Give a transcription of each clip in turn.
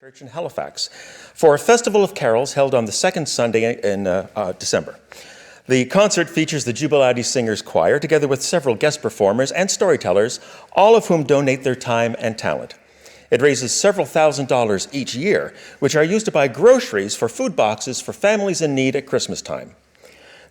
Church in Halifax for a festival of carols held on the second Sunday in December. The concert features the Jubilate Singers choir together with several guest performers and storytellers, all of whom donate their time and talent. It raises several $1,000s each year, which are used to buy groceries for food boxes for families in need at Christmas time.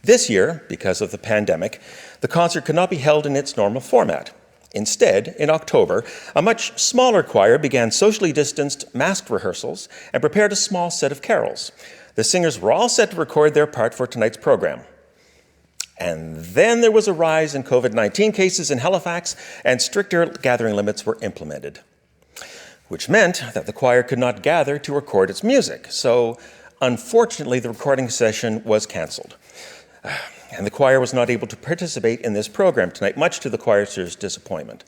This year, because of the pandemic, the concert could not be held in its normal format. Instead, in October, a much smaller choir began socially distanced masked rehearsals and prepared a small set of carols. The singers were all set to record their part for tonight's program. And then there was a rise in COVID-19 cases in Halifax, and stricter gathering limits were implemented, which meant that the choir could not gather to record its music. So, unfortunately, the recording session was canceled. And the choir was not able to participate in this program tonight, much to the choristers' disappointment.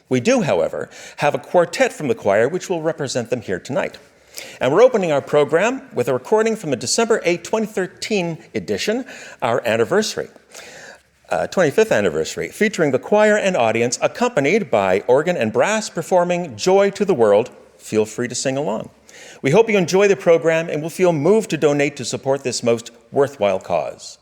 We do, however, have a quartet from the choir which will represent them here tonight. And we're opening our program with a recording from the December 8, 2013 edition, our anniversary, 25th anniversary, featuring the choir and audience accompanied by organ and brass performing Joy to the World. Feel free to sing along. We hope you enjoy the program and will feel moved to donate to support this most worthwhile cause.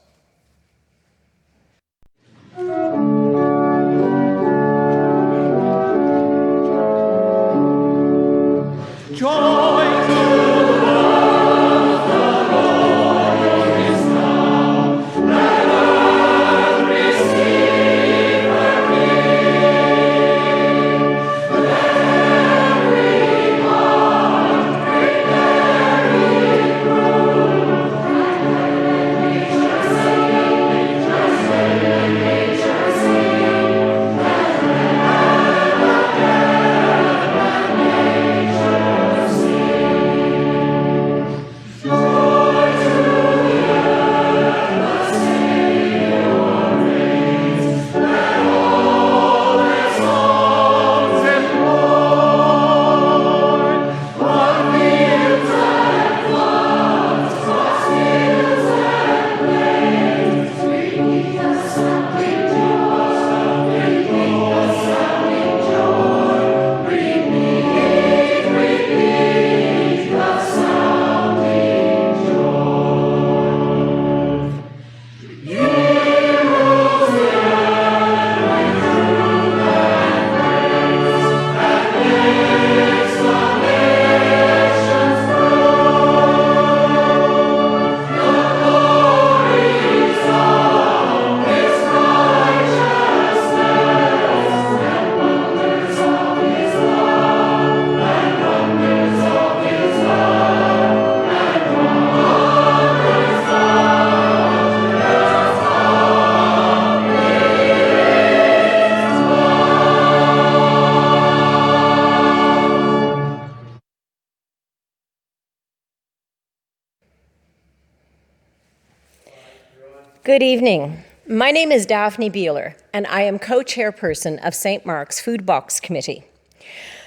Good evening. My name is Daphne Beeler, and I am co-chairperson of St. Mark's Food Box Committee.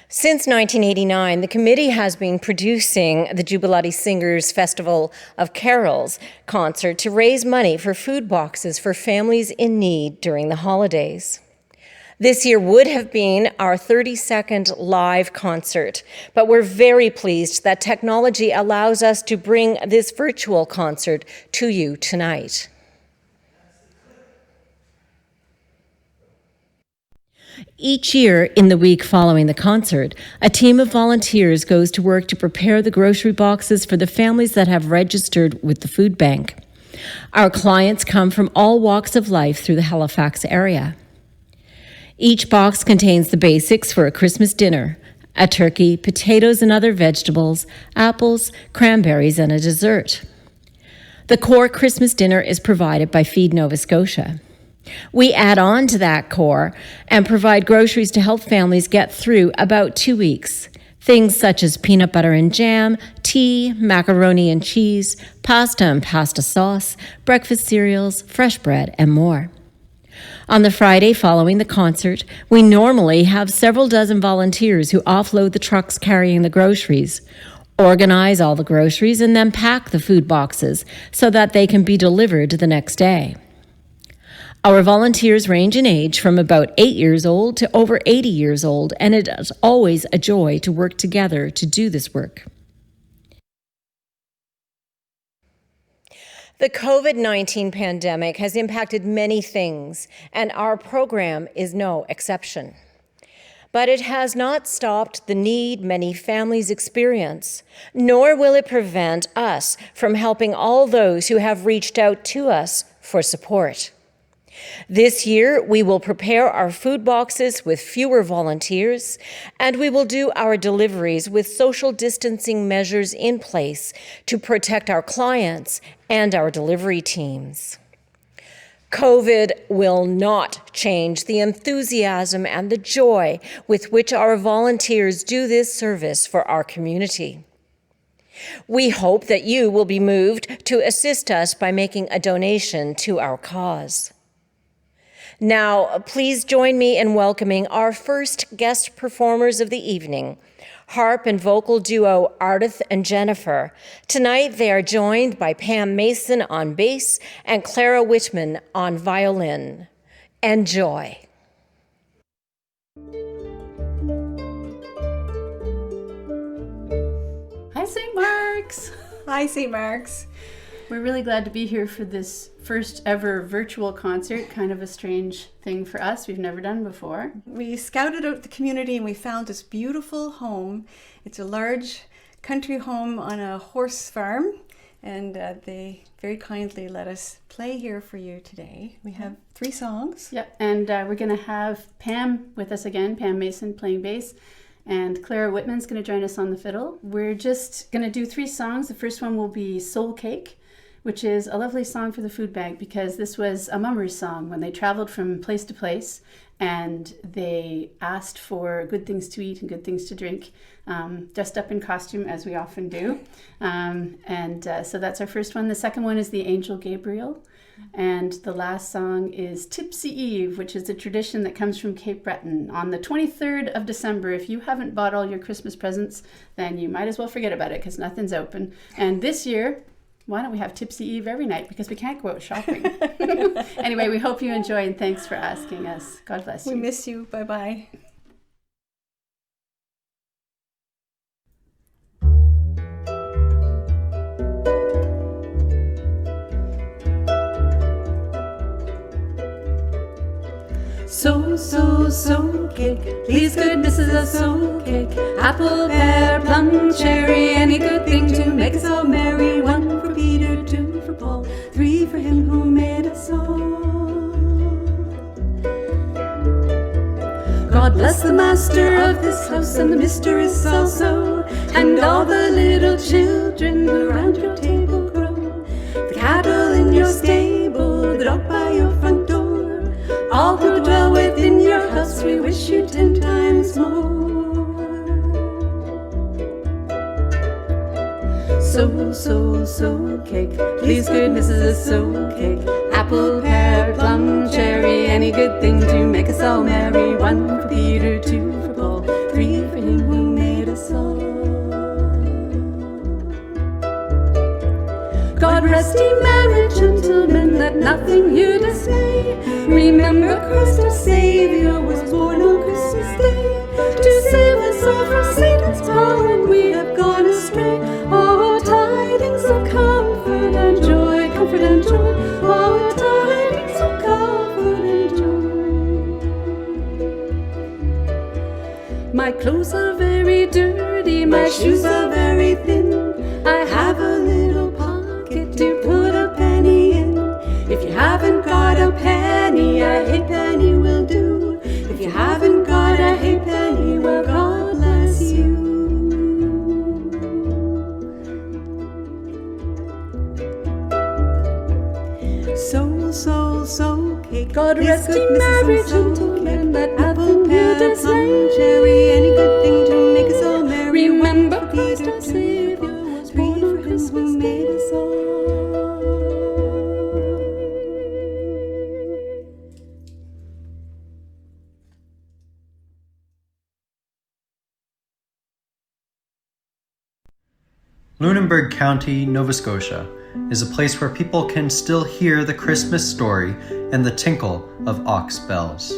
Since 1989, the committee has been producing the Jubilate Singers Festival of Carols concert to raise money for food boxes for families in need during the holidays. This year would have been our 32nd live concert, but we're very pleased that technology allows us to bring this virtual concert to you tonight. Each year, in the week following the concert, a team of volunteers goes to work to prepare the grocery boxes for the families that have registered with the food bank. Our clients come from all walks of life through the Halifax area. Each box contains the basics for a Christmas dinner: a turkey, potatoes and other vegetables, apples, cranberries, and a dessert. The core Christmas dinner is provided by Feed Nova Scotia. We add on to that core and provide groceries to help families get through about 2 weeks. Things such as peanut butter and jam, tea, macaroni and cheese, pasta and pasta sauce, breakfast cereals, fresh bread, and more. On the Friday following the concert, we normally have several dozen volunteers who offload the trucks carrying the groceries, organize all the groceries, and then pack the food boxes so that they can be delivered the next day. Our volunteers range in age from about 8 years old to over 80 years old, and it is always a joy to work together to do this work. The COVID-19 pandemic has impacted many things, and our program is no exception. But it has not stopped the need many families experience, nor will it prevent us from helping all those who have reached out to us for support. This year, we will prepare our food boxes with fewer volunteers, and we will do our deliveries with social distancing measures in place to protect our clients and our delivery teams. COVID will not change the enthusiasm and the joy with which our volunteers do this service for our community. We hope that you will be moved to assist us by making a donation to our cause. Now, please join me in welcoming our first guest performers of the evening, harp and vocal duo Ardith and Jennifer. Tonight, they are joined by Pam Mason on bass and Clara Whitman on violin. Enjoy. Hi, St. Mark's. Hi, St. Mark's. We're really glad to be here for this first ever virtual concert, kind of a strange thing for us. We've never done before. We scouted out the community and we found this beautiful home. It's a large country home on a horse farm, and they very kindly let us play here for you today. We have 3 songs. Yep, and we're going to have Pam with us again, Pam Mason playing bass, and Clara Whitman's going to join us on the fiddle. We're just going to do 3 songs. The first one will be Soul Cake, which is a lovely song for the food bank because this was a mummer's song when they traveled from place to place and they asked for good things to eat and good things to drink, dressed up in costume as we often do. So that's our first one. The second one is the Angel Gabriel. And the last song is Tipsy Eve, which is a tradition that comes from Cape Breton. On the 23rd of December, if you haven't bought all your Christmas presents, then you might as well forget about it because nothing's open. And this year, why don't we have Tipsy Eve every night because we can't go out shopping. Anyway, we hope you enjoy and thanks for asking us. God bless you. We miss you. Bye-bye. So cake, please good Mrs. A soul cake. Apple, pear, plum, cherry, any good thing to make us all merry. 1 for Peter, 2 for Paul, 3 for him who made us all. God bless the master of this house and the mistress also, and all the little children who around your table grow. The cattle in your stable, the dog by your front door, all who dwell within your house, we wish you 10 times more. So cake, please good Mrs. A soul cake. Apple, pear, plum, cherry, any good thing to make us all merry. 1 for Peter, 2 for Paul, 3 for him who made us all. God rest ye merry gentlemen, let nothing you dismay. Remember Christ our Savior was born on Christmas Day, to save us all from Satan's power when we have gone astray. Oh, tidings of comfort and joy, comfort and joy. Oh, tidings of comfort and joy. My clothes are very dirty, my shoes are very thin. I have a little pocket to put a penny in. If you haven't got a penny, a halfpenny will do. If you haven't got a halfpenny, well, God bless you. So cake. God rest ye merry gentlemen, let nothing you dismay. Cherry, any good thing to make us all merry. Remember Christ our Savior was born on Christmas Day. Lunenburg County, Nova Scotia, is a place where people can still hear the Christmas story and the tinkle of ox bells.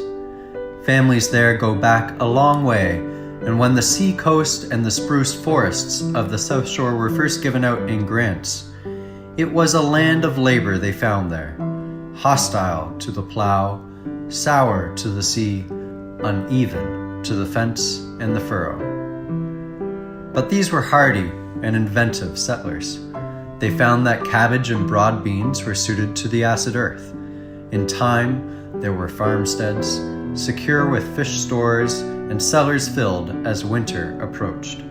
Families there go back a long way, and when the sea coast and the spruce forests of the South Shore were first given out in grants, It was a land of labor they found there, hostile to the plow, sour to the sea, uneven to the fence and the furrow. But these were hardy and inventive settlers. They found that cabbage and broad beans were suited to the acid earth. In time, there were farmsteads, secure with fish stores and cellars filled as winter approached.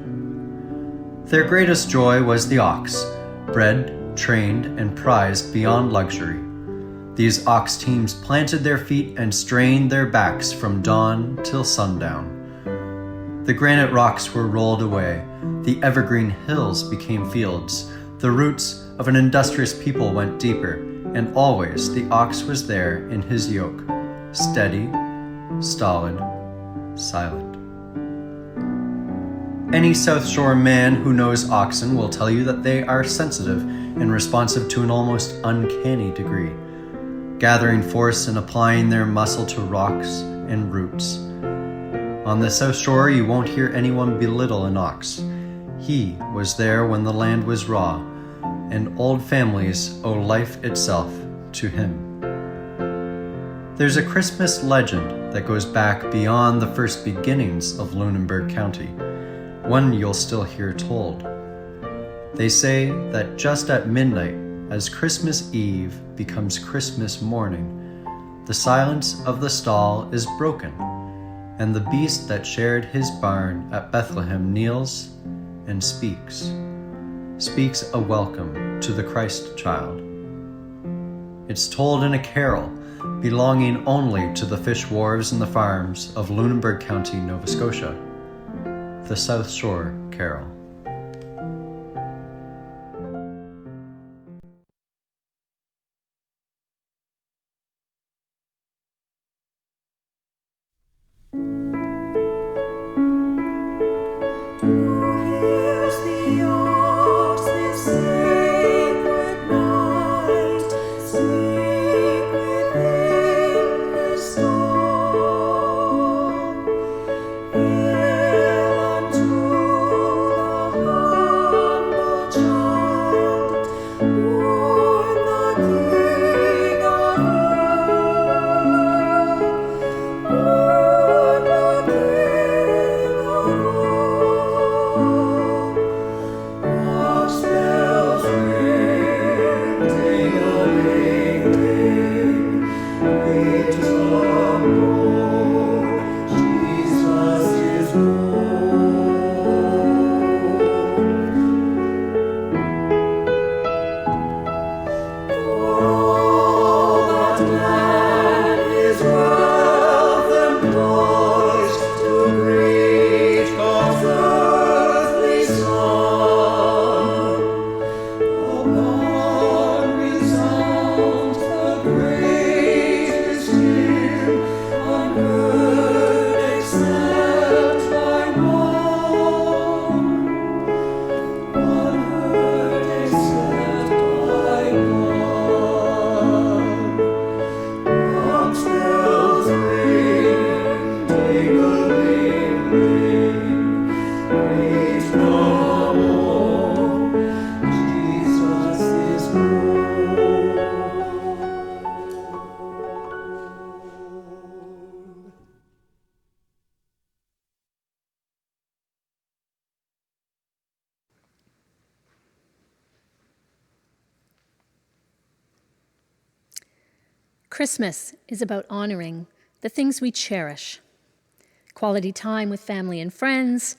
Their greatest joy was the ox, bred, trained, and prized beyond luxury. These ox teams planted their feet and strained their backs from dawn till sundown. The granite rocks were rolled away, the evergreen hills became fields, the roots of an industrious people went deeper, and always the ox was there in his yoke, steady, stolid, silent. Any South Shore man who knows oxen will tell you that they are sensitive and responsive to an almost uncanny degree, gathering force and applying their muscle to rocks and roots. On the South Shore, you won't hear anyone belittle an ox. He was there when the land was raw, and old families owe life itself to him. There's a Christmas legend that goes back beyond the first beginnings of Lunenburg County, one you'll still hear told. They say that just at midnight, as Christmas Eve becomes Christmas morning, the silence of the stall is broken, and the beast that shared his barn at Bethlehem kneels and speaks a welcome to the Christ child. It's told in a carol belonging only to the fish wharves and the farms of Lunenburg County, Nova Scotia, the South Shore Carol. Christmas is about honoring the things we cherish. Quality time with family and friends,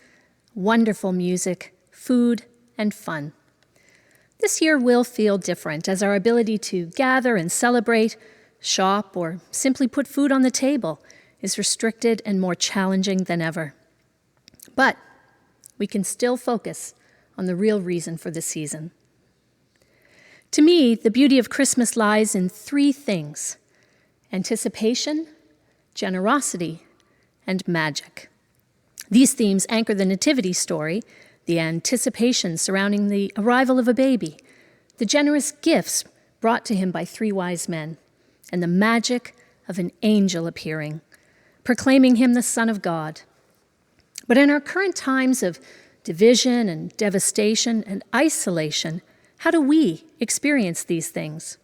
wonderful music, food, and fun. This year will feel different as our ability to gather and celebrate, shop, or simply put food on the table is restricted and more challenging than ever. But we can still focus on the real reason for the season. To me, the beauty of Christmas lies in three things: anticipation, generosity, and magic. These themes anchor the nativity story, the anticipation surrounding the arrival of a baby, the generous gifts brought to him by 3 wise men, and the magic of an angel appearing, proclaiming him the Son of God. But in our current times of division and devastation and isolation, How do we experience these things?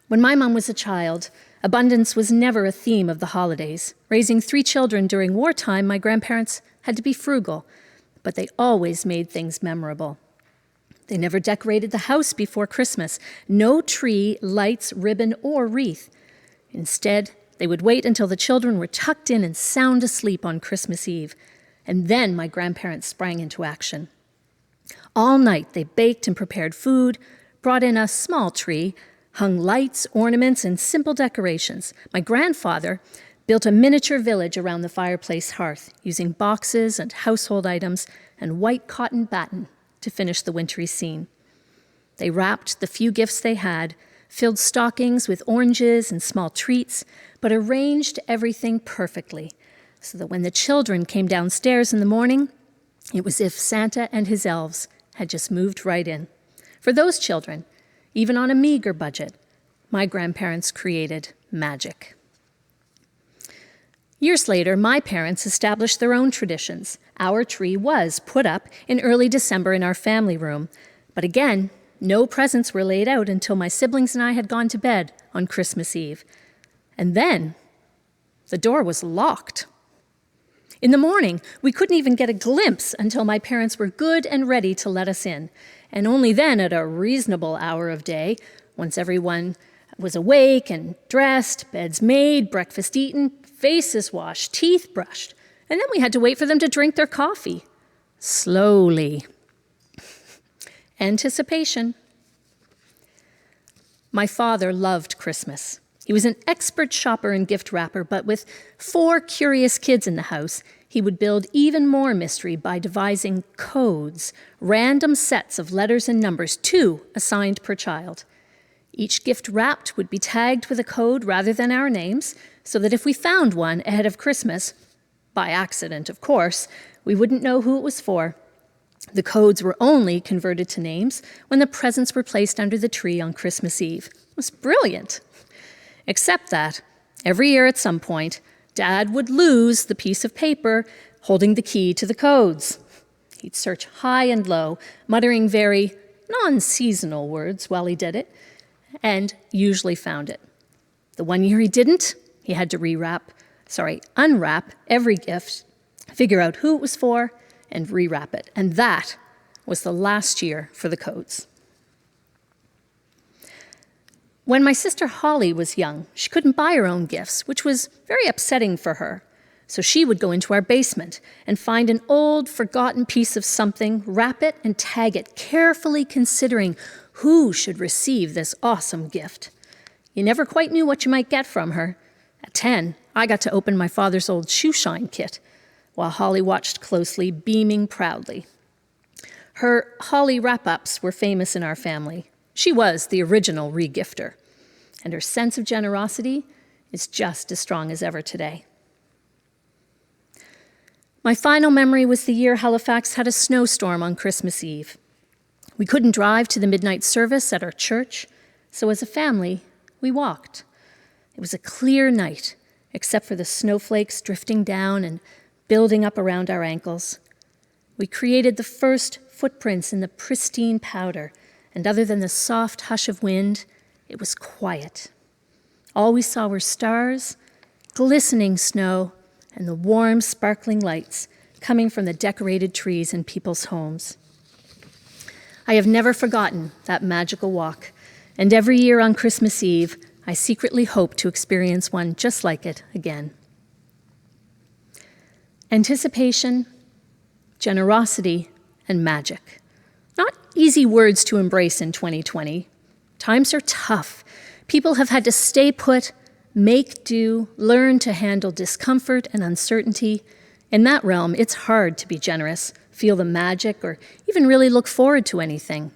When my mom was a child, abundance was never a theme of the holidays. Raising 3 children during wartime, my grandparents had to be frugal, but they always made things memorable. They never decorated the house before Christmas. No tree, lights, ribbon, or wreath. Instead, they would wait until the children were tucked in and sound asleep on Christmas Eve. And then my grandparents sprang into action. All night, they baked and prepared food, brought in a small tree, hung lights, ornaments, and simple decorations. My grandfather built a miniature village around the fireplace hearth, using boxes and household items and white cotton batten to finish the wintry scene. They wrapped the few gifts they had, filled stockings with oranges and small treats, but arranged everything perfectly, so that when the children came downstairs in the morning, it was as if Santa and his elves had just moved right in. For those children, even on a meager budget, my grandparents created magic. Years later, my parents established their own traditions. Our tree was put up in early December in our family room, but again, no presents were laid out until my siblings and I had gone to bed on Christmas Eve. And then, the door was locked. In the morning, we couldn't even get a glimpse until my parents were good and ready to let us in, and only then at a reasonable hour of day, once everyone was awake and dressed, beds made, breakfast eaten, faces washed, teeth brushed, and then we had to wait for them to drink their coffee. Slowly. Anticipation. My father loved Christmas. He was an expert shopper and gift wrapper, but with 4 curious kids in the house, he would build even more mystery by devising codes, random sets of letters and numbers, 2 assigned per child. Each gift wrapped would be tagged with a code rather than our names, so that if we found one ahead of Christmas, by accident, of course, we wouldn't know who it was for. The codes were only converted to names when the presents were placed under the tree on Christmas Eve. It was brilliant. Except that, every year at some point, Dad would lose the piece of paper holding the key to the codes. He'd search high and low, muttering very non-seasonal words while he did it, and usually found it. The one year he didn't, he had to unwrap every gift, figure out who it was for, and rewrap it. And that was the last year for the codes. When my sister Holly was young, she couldn't buy her own gifts, which was very upsetting for her. So she would go into our basement and find an old, forgotten piece of something, wrap it, and tag it, carefully considering who should receive this awesome gift. You never quite knew what you might get from her. At 10, I got to open my father's old shoe shine kit, while Holly watched closely, beaming proudly. Her Holly wrap-ups were famous in our family. She was the original regifter, and her sense of generosity is just as strong as ever today. My final memory was the year Halifax had a snowstorm on Christmas Eve. We couldn't drive to the midnight service at our church, so as a family, we walked. It was a clear night, except for the snowflakes drifting down and building up around our ankles. We created the first footprints in the pristine powder, and other than the soft hush of wind, it was quiet. All we saw were stars, glistening snow, and the warm, sparkling lights coming from the decorated trees in people's homes. I have never forgotten that magical walk, and every year on Christmas Eve, I secretly hope to experience one just like it again. Anticipation, generosity, and magic. Not easy words to embrace in 2020. Times are tough. People have had to stay put, make do, learn to handle discomfort and uncertainty. In that realm, it's hard to be generous, feel the magic, or even really look forward to anything.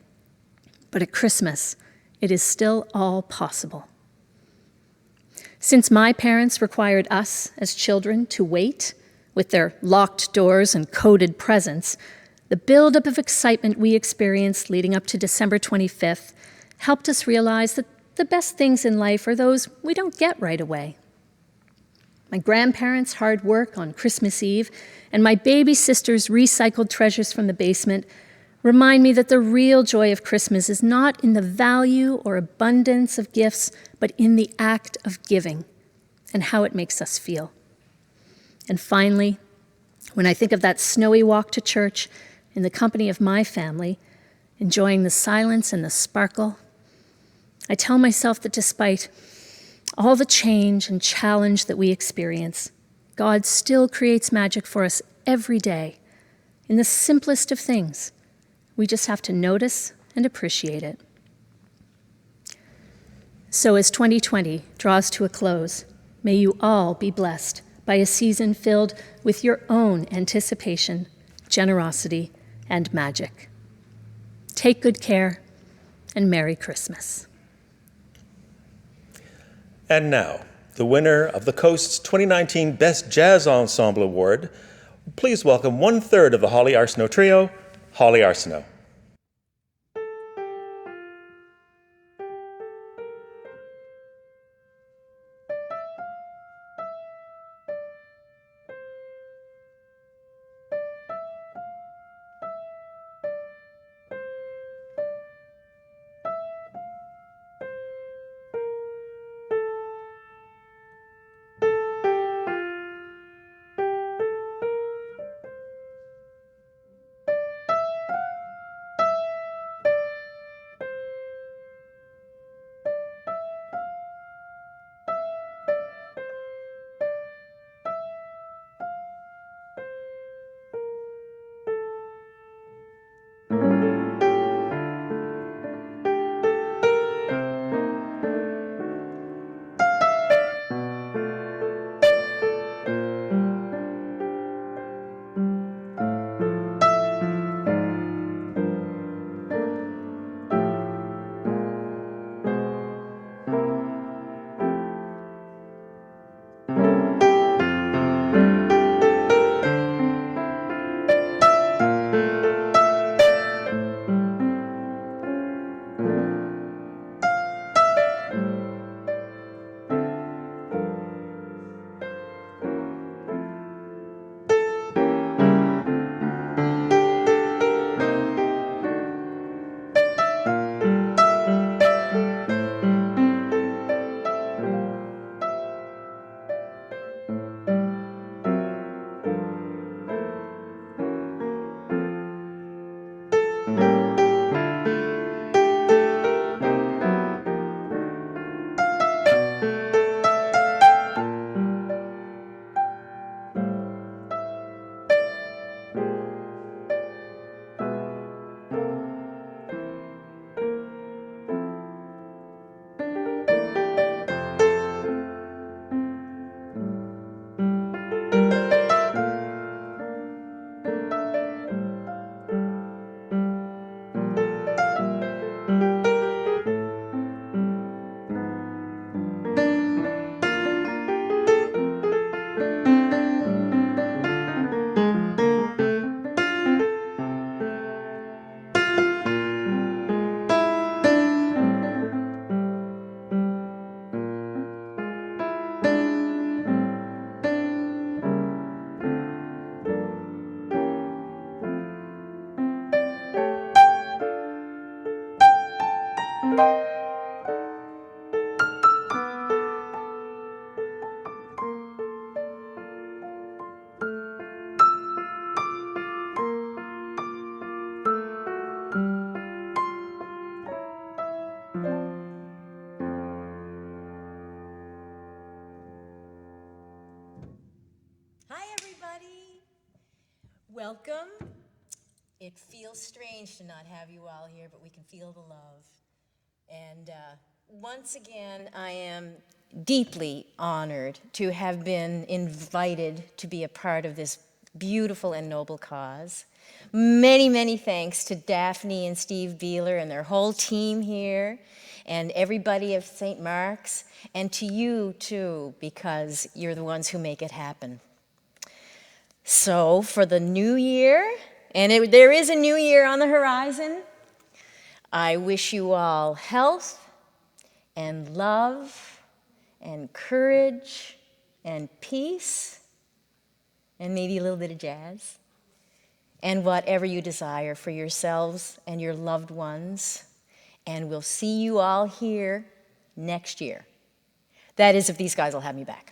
But at Christmas, it is still all possible. Since my parents required us as children to wait, with their locked doors and coded presents, the buildup of excitement we experienced leading up to December 25th helped us realize that the best things in life are those we don't get right away. My grandparents' hard work on Christmas Eve and my baby sister's recycled treasures from the basement Remind me that the real joy of Christmas is not in the value or abundance of gifts, but in the act of giving and how it makes us feel. And finally, when I think of that snowy walk to church in the company of my family, enjoying the silence and the sparkle, I tell myself that despite all the change and challenge that we experience, God still creates magic for us every day in the simplest of things. We just have to notice and appreciate it. So as 2020 draws to a close, may you all be blessed by a season filled with your own anticipation, generosity, and magic. Take good care, and Merry Christmas. And now, the winner of the Coast's 2019 Best Jazz Ensemble Award. Please welcome 1/3 of the Holly Arsenault Trio, Holly Arsenault. Welcome. It feels strange to not have you all here, but we can feel the love. And once again, I am deeply honored to have been invited to be a part of this beautiful and noble cause. Many, many thanks to Daphne and Steve Beeler and their whole team here, and everybody of St. Mark's, and to you too, because you're the ones who make it happen. So for the new year, and there is a new year on the horizon, I wish you all health and love and courage and peace and maybe a little bit of jazz. and whatever you desire for yourselves and your loved ones. And we'll see you all here next year. That is, if these guys will have me back.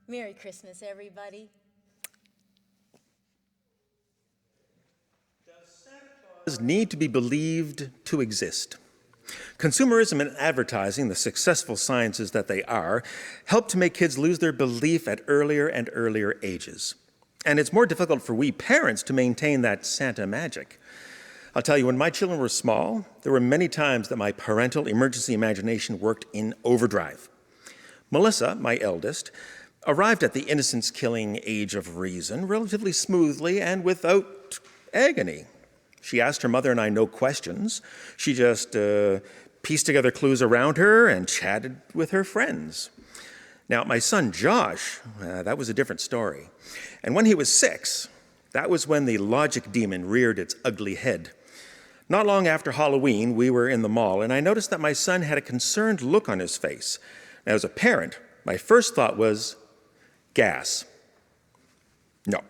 Merry Christmas, everybody. Need to be believed to exist. Consumerism and advertising, the successful sciences that they are, help to make kids lose their belief at earlier and earlier ages. And it's more difficult for we parents to maintain that Santa magic. I'll tell you, when my children were small, there were many times that my parental emergency imagination worked in overdrive. Melissa, my eldest, arrived at the innocence-killing age of reason relatively smoothly and without agony. She asked her mother and I no questions. She just pieced together clues around her and chatted with her friends. Now, my son Josh, that was a different story. And when he was 6, that was when the logic demon reared its ugly head. Not long after Halloween, we were in the mall, and I noticed that my son had a concerned look on his face. Now, as a parent, my first thought was, gas. No.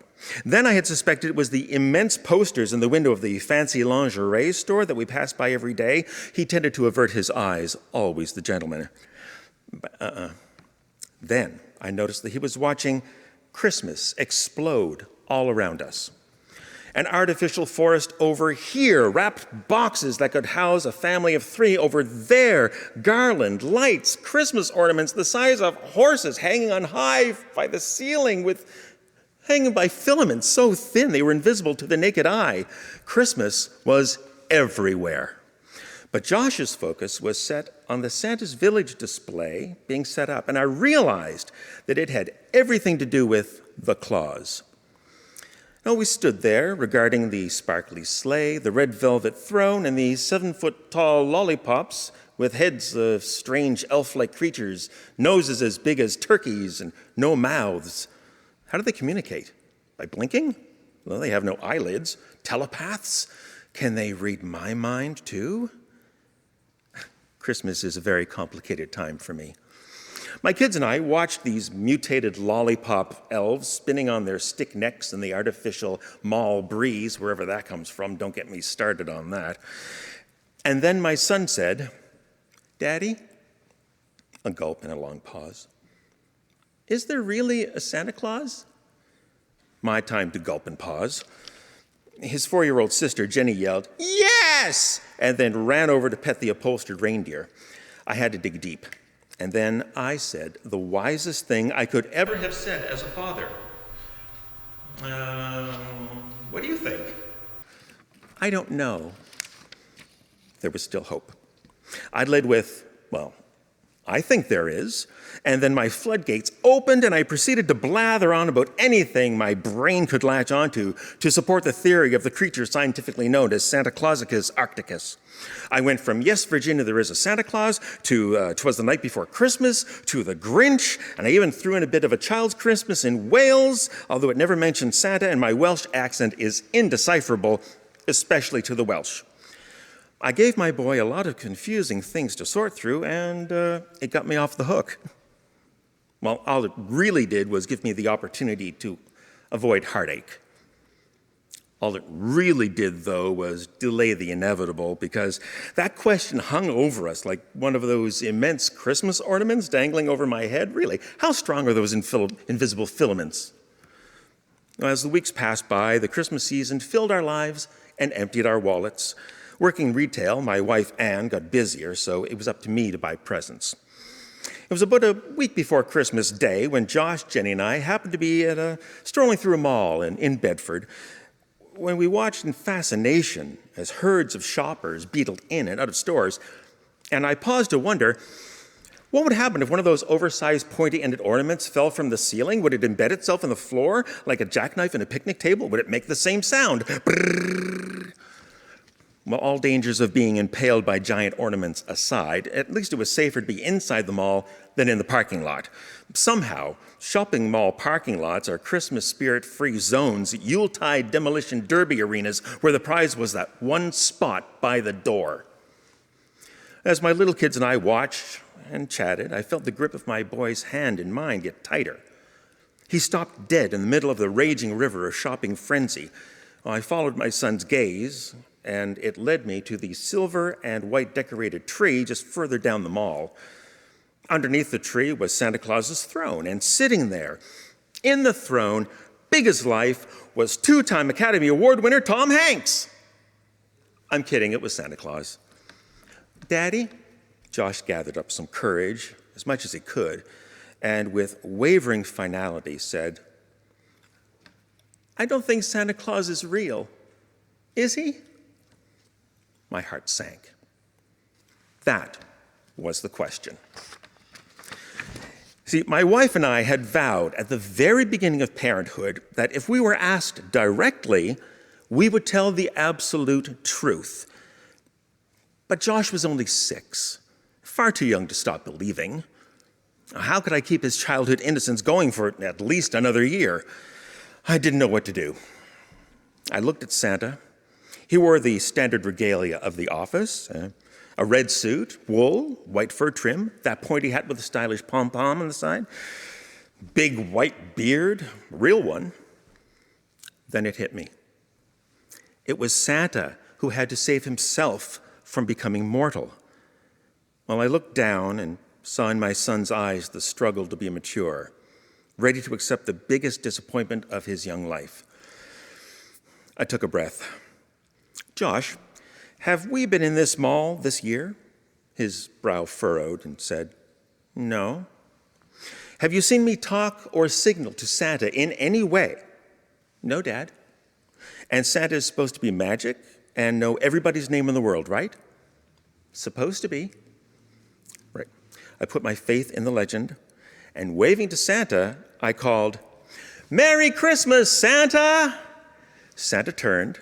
Then I had suspected it was the immense posters in the window of the fancy lingerie store that we passed by every day. He tended to avert his eyes, always the gentleman. Then I noticed that he was watching Christmas explode all around us. An artificial forest over here, wrapped boxes that could house a family of 3 over there, garland, lights, Christmas ornaments the size of horses hanging on high by the ceiling hanging by filaments so thin they were invisible to the naked eye. Christmas was everywhere. But Josh's focus was set on the Santa's Village display being set up, and I realized that it had everything to do with the claws. Now, we stood there regarding the sparkly sleigh, the red velvet throne, and the 7-foot-tall lollipops with heads of strange elf-like creatures, noses as big as turkeys, and no mouths. How do they communicate? By blinking? Well, they have no eyelids. Telepaths? Can they read my mind, too? Christmas is a very complicated time for me. My kids and I watched these mutated lollipop elves spinning on their stick necks in the artificial mall breeze, wherever that comes from. Don't get me started on that. And then my son said, "Daddy," a gulp and a long pause, "is there really a Santa Claus?" My time to gulp and pause. His 4-year-old sister, Jenny, yelled, "Yes!" and then ran over to pet the upholstered reindeer. I had to dig deep. And then I said the wisest thing I could ever have said as a father. What do you think? I don't know. There was still hope. I'd led with, well, I think there is. And then my floodgates opened and I proceeded to blather on about anything my brain could latch onto to support the theory of the creature scientifically known as Santa Clausicus arcticus. I went from "Yes, Virginia, there is a Santa Claus" to "'Twas the Night Before Christmas" to "The Grinch," and I even threw in a bit of "A Child's Christmas in Wales," although it never mentioned Santa, and my Welsh accent is indecipherable, especially to the Welsh. I gave my boy a lot of confusing things to sort through, and it got me off the hook. Well, all it really did was give me the opportunity to avoid heartache. All it really did, though, was delay the inevitable, because that question hung over us like one of those immense Christmas ornaments dangling over my head. Really, how strong are those invisible filaments? As the weeks passed by, the Christmas season filled our lives and emptied our wallets. Working retail, my wife Anne got busier, so it was up to me to buy presents. It was about a week before Christmas Day when Josh, Jenny, and I happened to be strolling through a mall in Bedford, when we watched in fascination as herds of shoppers beetled in and out of stores, and I paused to wonder, what would happen if one of those oversized pointy-ended ornaments fell from the ceiling? Would it embed itself in the floor like a jackknife in a picnic table? Would it make the same sound? Brrr. Well, all dangers of being impaled by giant ornaments aside, at least it was safer to be inside the mall than in the parking lot. Somehow, shopping mall parking lots are Christmas spirit-free zones, Yuletide demolition derby arenas where the prize was that one spot by the door. As my little kids and I watched and chatted, I felt the grip of my boy's hand in mine get tighter. He stopped dead in the middle of the raging river of shopping frenzy. I followed my son's gaze, and it led me to the silver and white decorated tree just further down the mall. Underneath the tree was Santa Claus's throne, and sitting there, in the throne, big as life, was 2-time Academy Award winner Tom Hanks. I'm kidding, it was Santa Claus. "Daddy," Josh gathered up some courage, as much as he could, and with wavering finality said, "I don't think Santa Claus is real. Is he?" My heart sank. That was the question. See, my wife and I had vowed at the very beginning of parenthood that if we were asked directly, we would tell the absolute truth. But Josh was only 6, far too young to stop believing. How could I keep his childhood innocence going for at least another year? I didn't know what to do. I looked at Santa. He wore the standard regalia of the office, a red suit, wool, white fur trim, that pointy hat with a stylish pom-pom on the side, big white beard, real one. Then it hit me. It was Santa who had to save himself from becoming mortal. While I looked down and saw in my son's eyes the struggle to be mature, ready to accept the biggest disappointment of his young life, I took a breath. Josh, have we been in this mall this year? His brow furrowed and said, No. Have you seen me talk or signal to Santa in any way? No, Dad. And Santa is supposed to be magic and know everybody's name in the world, right? Supposed to be. Right. I put my faith in the legend, and waving to Santa, I called, Merry Christmas, Santa! Santa turned,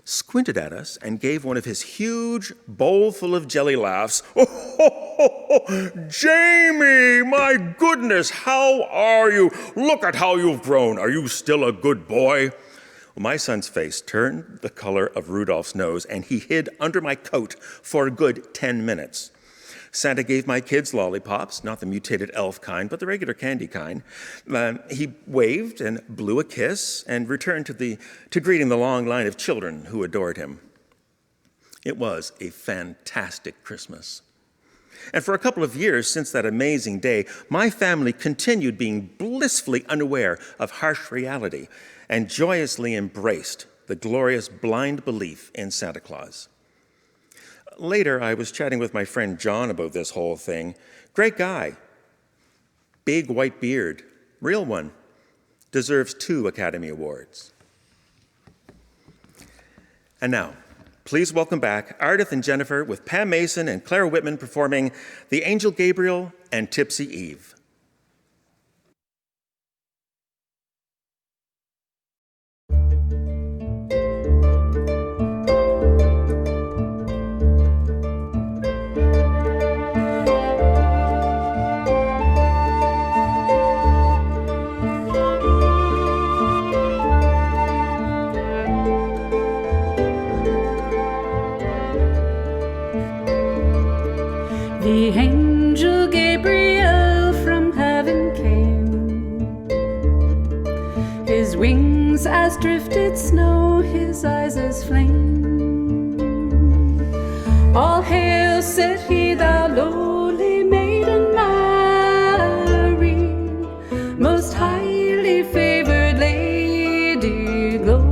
squinted at us, and gave one of his huge, bowl-full of jelly laughs. Oh, Jamie, my goodness, how are you? Look at how you've grown. Are you still a good boy? Well, my son's face turned the color of Rudolph's nose, and he hid under my coat for a good 10 minutes. Santa gave my kids lollipops, not the mutated elf kind, but the regular candy kind. He waved and blew a kiss and returned to greeting the long line of children who adored him. It was a fantastic Christmas. And for a couple of years since that amazing day, my family continued being blissfully unaware of harsh reality and joyously embraced the glorious blind belief in Santa Claus. Later, I was chatting with my friend John about this whole thing. Great guy. Big white beard. Real one. Deserves 2 Academy Awards. And now, please welcome back Ardith and Jennifer with Pam Mason and Clara Whitman performing The Angel Gabriel and Tipsy Eve. The angel Gabriel from heaven came. His wings as drifted snow, his eyes as flame. All hail, said he, thou lowly maiden Mary, most highly favored Lady Gloria.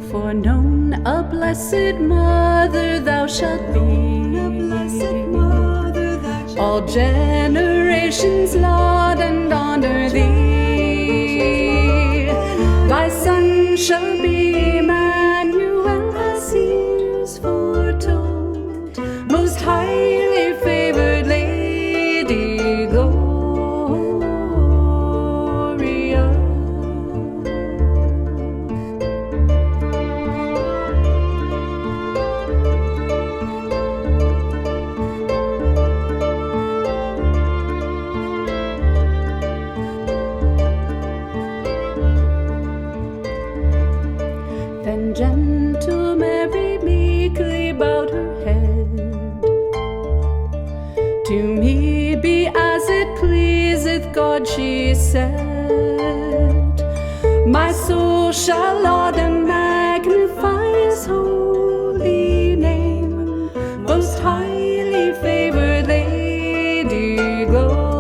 For known a blessed mother thou shalt be. All generations laud and honor thee. Thy son shall be Emmanuel, as years foretold. Most highly favored Lady Gloria. Then gentle Mary meekly bowed her head. To me be as it pleaseth God, she said. My soul shall laud and magnify his holy name. Most highly favored Lady Gloria.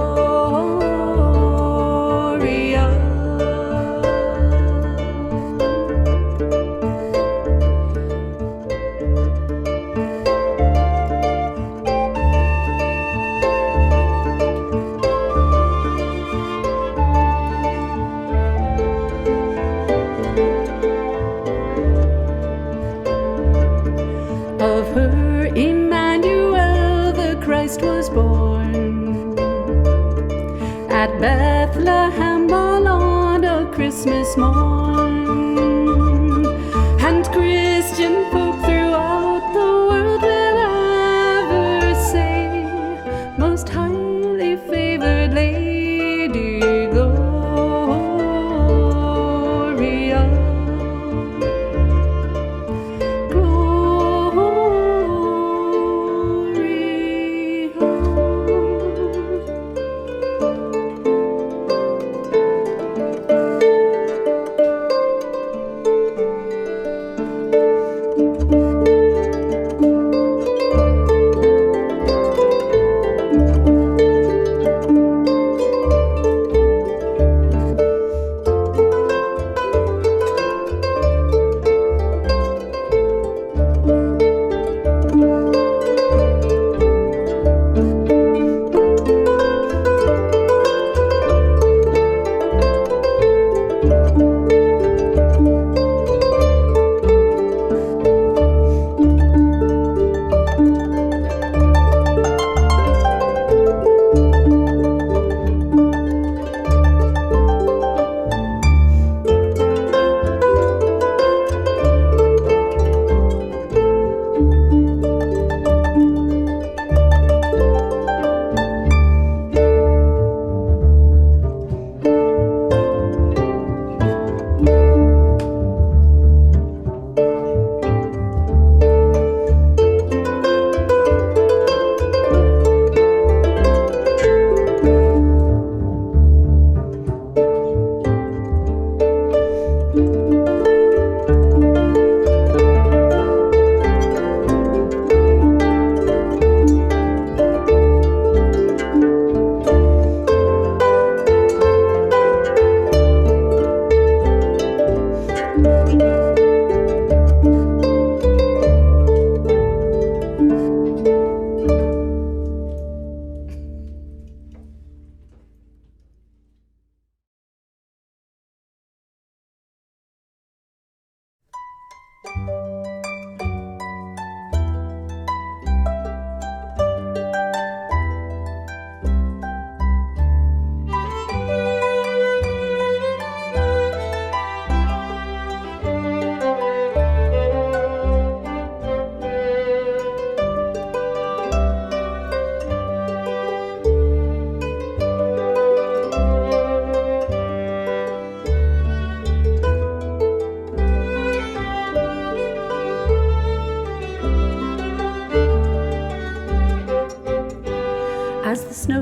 Of her Emmanuel the Christ was born at Bethlehem all on a Christmas morn. And Christian folk throughout the world will ever say, most highly favored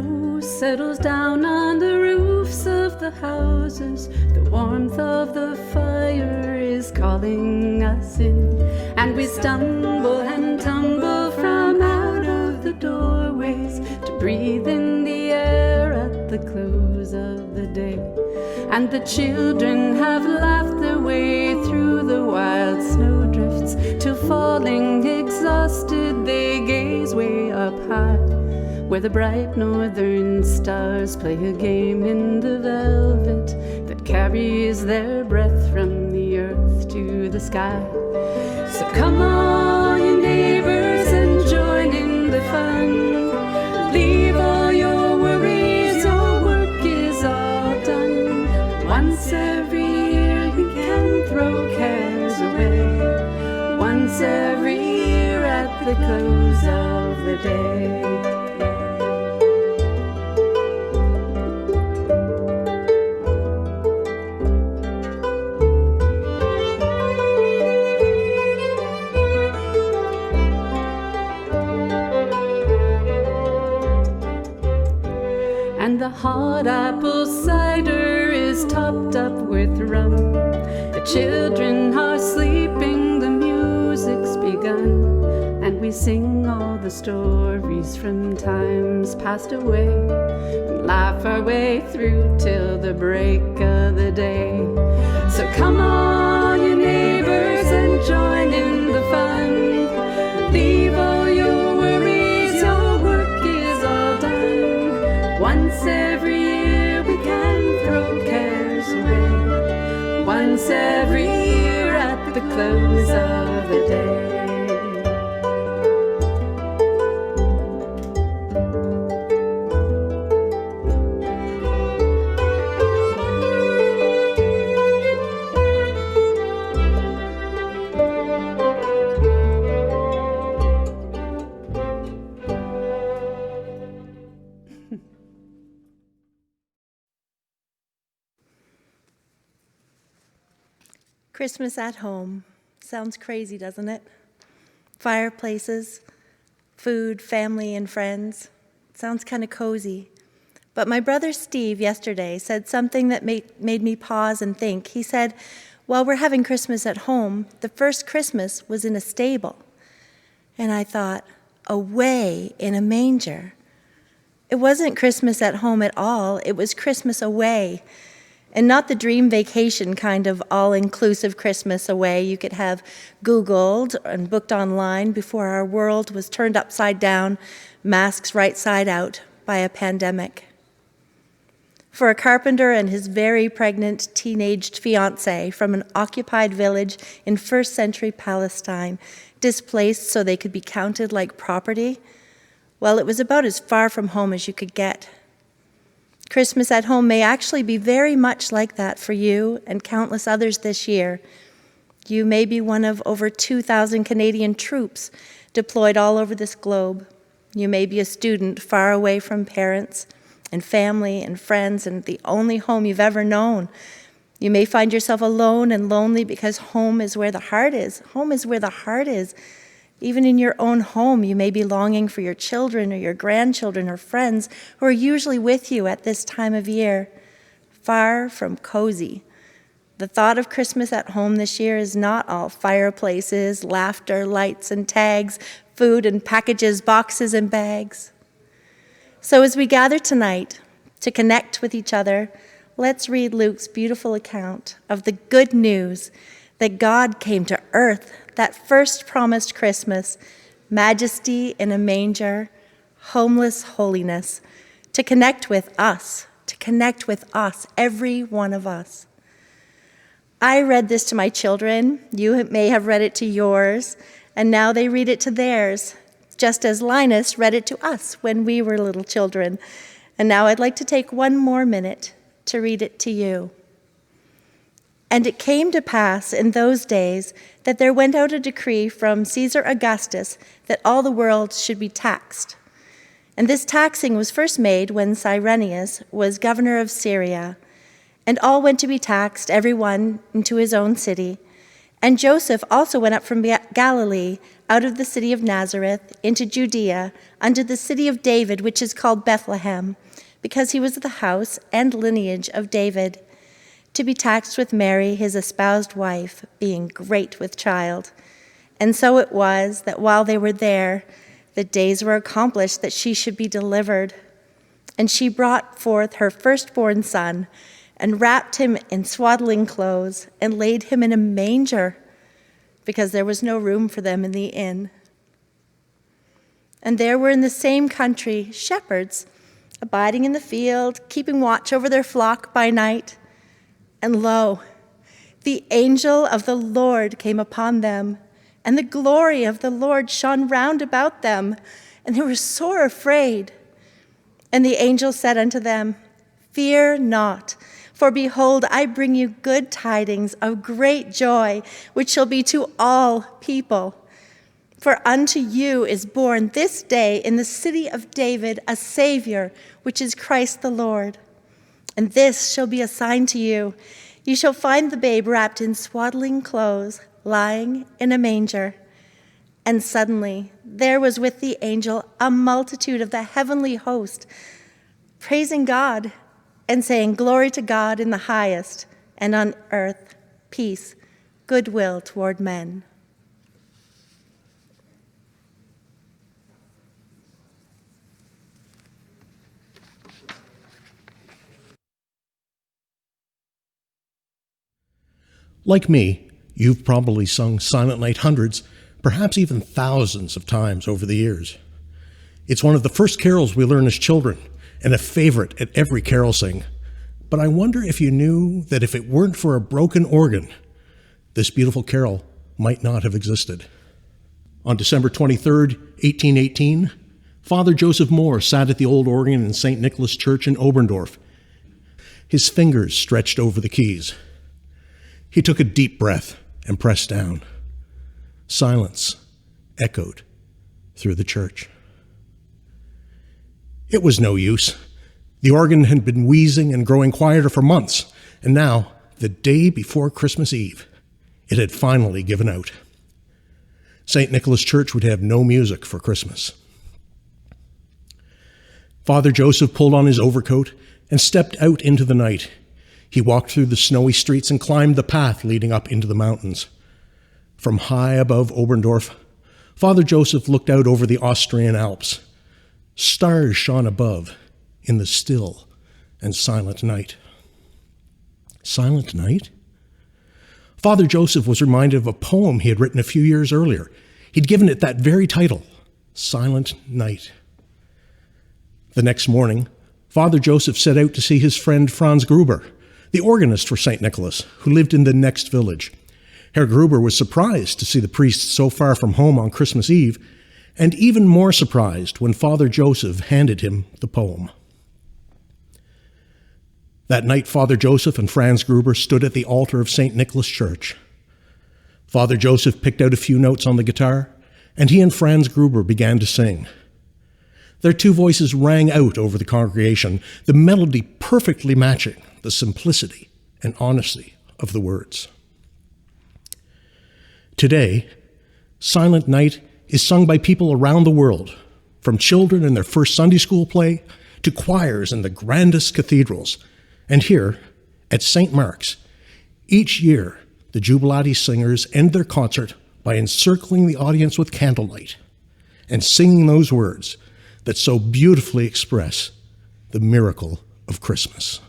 snow settles down on the roofs of the houses. The warmth of the fire is calling us in, and we stumble and tumble from out of the doorways to breathe in the air at the close of the day. And the children have laughed their way through the wild snowdrifts, till falling exhausted they gaze way up high, where the bright northern stars play a game in the velvet that carries their breath from the earth to the sky. So come on, you neighbors, and join in the fun. Leave all your worries, your work is all done. Once every year we can throw cares away. Once every year at the close of the day. And the hot apple cider is topped up with rum. The children are sleeping, the music's begun, and we sing all the stories from times past away, and laugh our way through till the break of the day. So come on, you neighbors, and join in the fun. Leave all your worries, your work is all done. Once every year we can throw cares away. Once every year at the close of the day. Christmas at home. Sounds crazy, doesn't it? Fireplaces, food, family, and friends. Sounds kind of cozy. But my brother Steve yesterday said something that made me pause and think. He said, while we're having Christmas at home, the first Christmas was in a stable. And I thought, away in a manger. It wasn't Christmas at home at all. It was Christmas away. And not the dream vacation kind of all-inclusive Christmas away you could have Googled and booked online before our world was turned upside down, masks right side out by a pandemic. For a carpenter and his very pregnant teenaged fiancée from an occupied village in first century Palestine, displaced so they could be counted like property, well, it was about as far from home as you could get. Christmas at home may actually be very much like that for you and countless others this year. You may be one of over 2,000 Canadian troops deployed all over this globe. You may be a student far away from parents and family and friends and the only home you've ever known. You may find yourself alone and lonely because home is where the heart is. Home is where the heart is. Even in your own home, you may be longing for your children or your grandchildren or friends who are usually with you at this time of year, far from cozy. The thought of Christmas at home this year is not all fireplaces, laughter, lights and tags, food and packages, boxes and bags. So as we gather tonight to connect with each other, let's read Luke's beautiful account of the good news that God came to earth, that first promised Christmas, majesty in a manger, homeless holiness, to connect with us, every one of us. I read this to my children. You may have read it to yours, and now they read it to theirs, just as Linus read it to us when we were little children. And now I'd like to take one more minute to read it to you. And it came to pass in those days that there went out a decree from Caesar Augustus that all the world should be taxed. And this taxing was first made when Cyrenius was governor of Syria. And all went to be taxed, every one into his own city. And Joseph also went up from Galilee, out of the city of Nazareth into Judea, unto the city of David, which is called Bethlehem, because he was of the house and lineage of David, to be taxed with Mary, his espoused wife, being great with child. And so it was that while they were there, the days were accomplished that she should be delivered. And she brought forth her firstborn son, and wrapped him in swaddling clothes, and laid him in a manger, because there was no room for them in the inn. And there were in the same country shepherds, abiding in the field, keeping watch over their flock by night. And lo, the angel of the Lord came upon them, and the glory of the Lord shone round about them, and they were sore afraid. And the angel said unto them, Fear not, for behold, I bring you good tidings of great joy, which shall be to all people. For unto you is born this day in the city of David a Savior, which is Christ the Lord. And this shall be a sign to you. You shall find the babe wrapped in swaddling clothes, lying in a manger. And suddenly there was with the angel a multitude of the heavenly host, praising God and saying, Glory to God in the highest, and on earth peace, goodwill toward men. Like me, you've probably sung Silent Night hundreds, perhaps even thousands of times over the years. It's one of the first carols we learn as children, and a favorite at every carol sing. But I wonder if you knew that if it weren't for a broken organ, this beautiful carol might not have existed. On December 23rd, 1818, Father Joseph Moore sat at the old organ in St. Nicholas Church in Oberndorf, his fingers stretched over the keys. He took a deep breath and pressed down. Silence echoed through the church. It was no use. The organ had been wheezing and growing quieter for months, and now, the day before Christmas Eve, it had finally given out. St. Nicholas Church would have no music for Christmas. Father Joseph pulled on his overcoat and stepped out into the night. He walked through the snowy streets and climbed the path leading up into the mountains. From high above Oberndorf, Father Joseph looked out over the Austrian Alps. Stars shone above in the still and silent night. Silent night? Father Joseph was reminded of a poem he had written a few years earlier. He'd given it that very title, Silent Night. The next morning, Father Joseph set out to see his friend Franz Gruber, the organist for St. Nicholas, who lived in the next village. Herr Gruber was surprised to see the priest so far from home on Christmas Eve, and even more surprised when Father Joseph handed him the poem. That night, Father Joseph and Franz Gruber stood at the altar of St. Nicholas Church. Father Joseph picked out a few notes on the guitar, and he and Franz Gruber began to sing. Their two voices rang out over the congregation, the melody perfectly matching the simplicity and honesty of the words. Today, Silent Night is sung by people around the world, from children in their first Sunday school play to choirs in the grandest cathedrals. And here, at St. Mark's, each year, the Jubilate Singers end their concert by encircling the audience with candlelight and singing those words that so beautifully express the miracle of Christmas.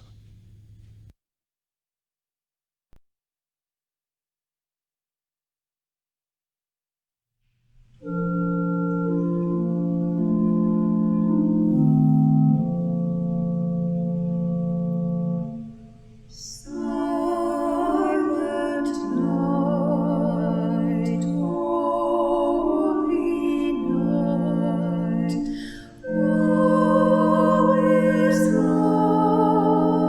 All is lost.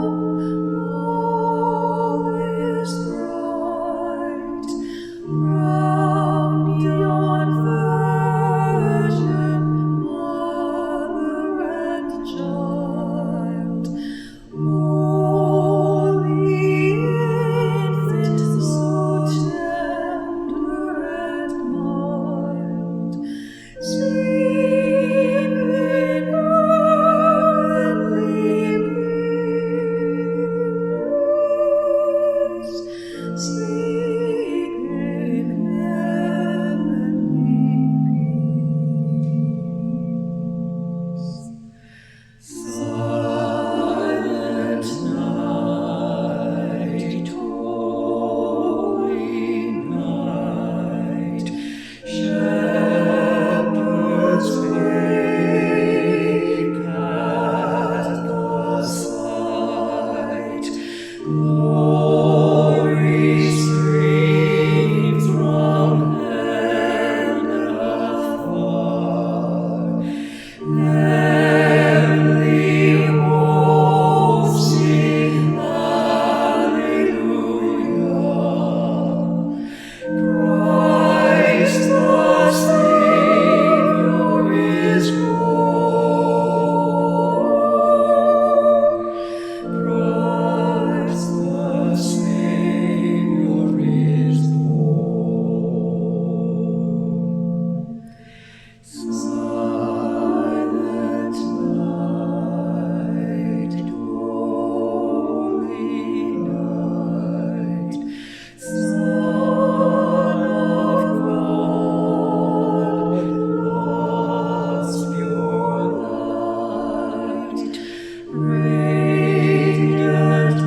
Radiant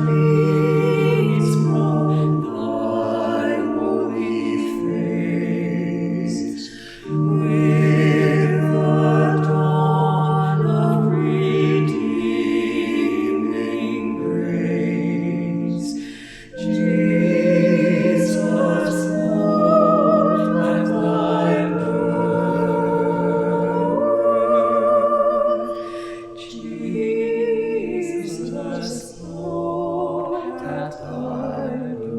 beams from thy holy face, with the dawn of redeeming grace. Jesus, Lord, at thy birth. Jesus, Lord, at thy birth.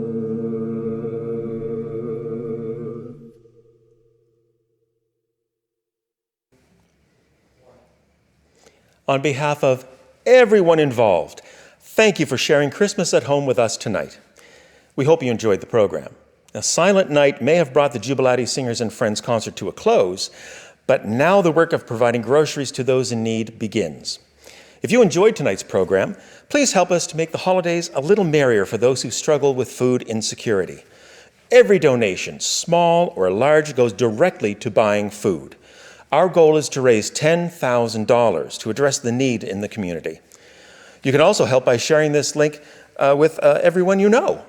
On behalf of everyone involved, thank you for sharing Christmas at home with us tonight. We hope you enjoyed the program. A silent night may have brought the Jubilate Singers and Friends concert to a close, but now the work of providing groceries to those in need begins. If you enjoyed tonight's program, please help us to make the holidays a little merrier for those who struggle with food insecurity. Every donation, small or large, goes directly to buying food. Our goal is to raise $10,000 to address the need in the community. You can also help by sharing this link with everyone you know.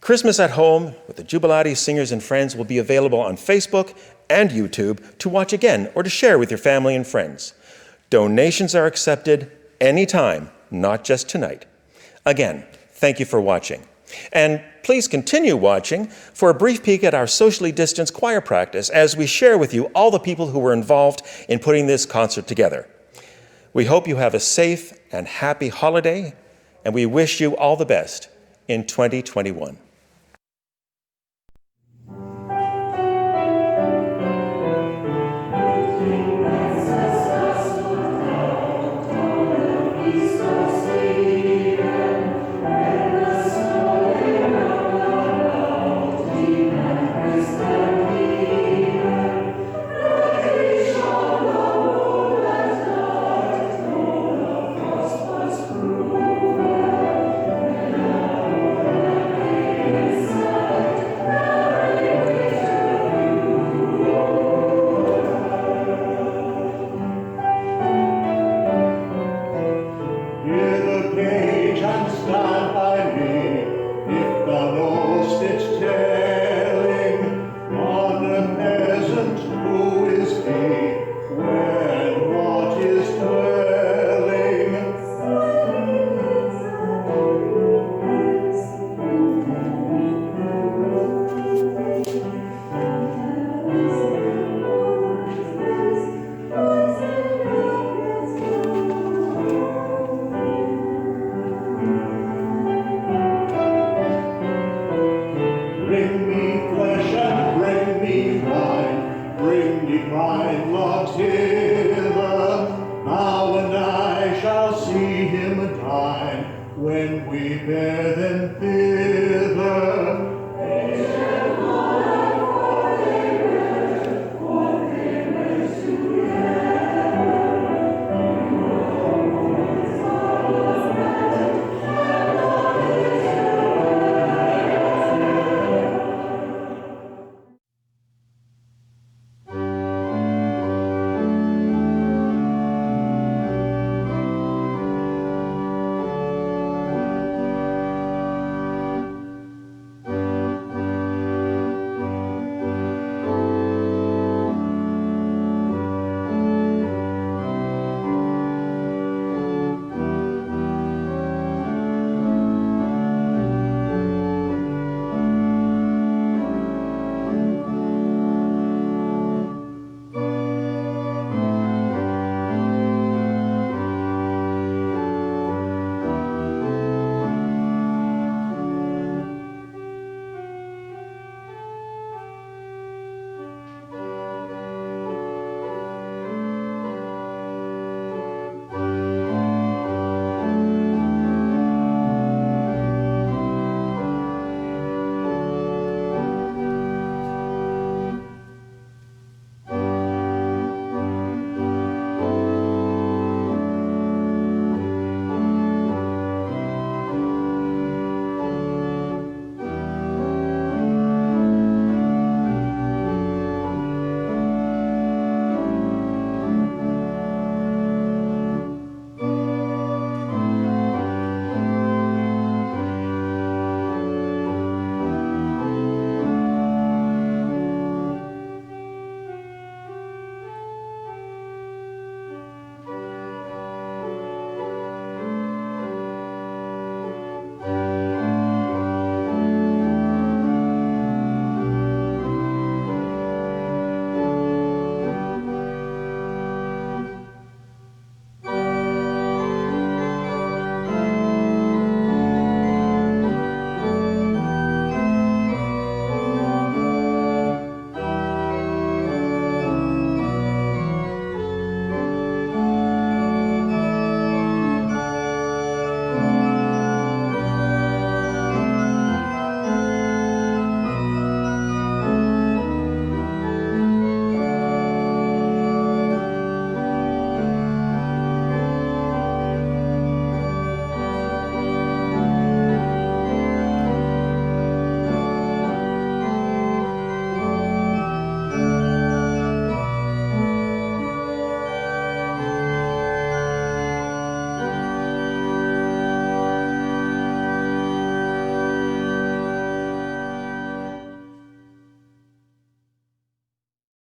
Christmas at Home with the Jubilate Singers and Friends will be available on Facebook and YouTube to watch again or to share with your family and friends. Donations are accepted anytime, not just tonight. Again, thank you for watching. And please continue watching for a brief peek at our socially distanced choir practice as we share with you all the people who were involved in putting this concert together. We hope you have a safe and happy holiday, and we wish you all the best in 2021. When we bear them